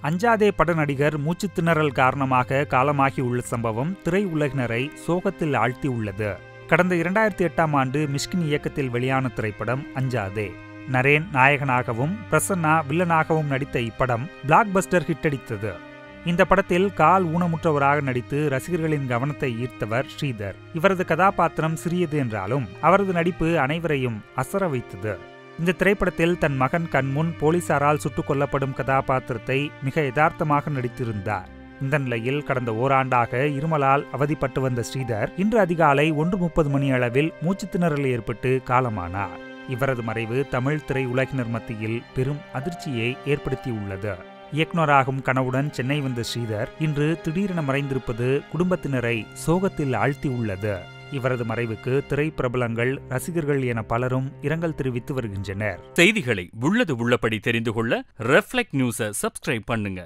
அஞ்சாதே பட நடிகர் மூச்சுத்திணறல் காரணமாக காலமாகியுள்ள சம்பவம் திரையுலகினரை சோகத்தில் ஆழ்த்தியுள்ளது. கடந்த 2008ஆம் ஆண்டு மிஷ்கின் இயக்கத்தில் வெளியான திரைப்படம் அஞ்சாதே. நரேன் நாயகனாகவும் பிரசன்னா வில்லனாகவும் நடித்த இப்படம் பிளாக் பஸ்டர் ஹிட்டடித்தது. இந்த படத்தில் கால் ஊனமுற்றவராக நடித்து ரசிகர்களின் கவனத்தை ஈர்த்தவர் ஸ்ரீதர். இவரது கதாபாத்திரம் சிறியது என்றாலும் அவரது நடிப்பு அனைவரையும் அசர வைத்தது. இந்த திரைப்படத்தில் தன் மகன் கண்முன் போலீசாரால் சுட்டுக் கொல்லப்படும் கதாபாத்திரத்தை மிக யதார்த்தமாக நடித்திருந்தார். இந்த நிலையில் கடந்த ஓராண்டாக இருமலால் அவதிப்பட்டு வந்த ஸ்ரீதர் இன்று அதிகாலை 1:30 மணி அளவில் மூச்சுத்திணறல் ஏற்பட்டு காலமானார். இவரது மறைவு தமிழ் திரையுலகினர் மத்தியில் பெரும் அதிர்ச்சியை ஏற்படுத்தியுள்ளது. இயக்குநராகும் கனவுடன் சென்னை வந்த ஸ்ரீதர் இன்று திடீரென மறைந்திருப்பது குடும்பத்தினரை சோகத்தில் ஆழ்த்தியுள்ளது. இவரது மறைவுக்கு திரைப்பிரபலங்கள், ரசிகர்கள் என பலரும் இரங்கல் தெரிவித்து வருகின்றனர். செய்திகளை உள்ளது உள்ளபடி தெரிந்து கொள்ள ரெஃப்ளெக்ட் நியூஸை சப்ஸ்கிரைப் பண்ணுங்க.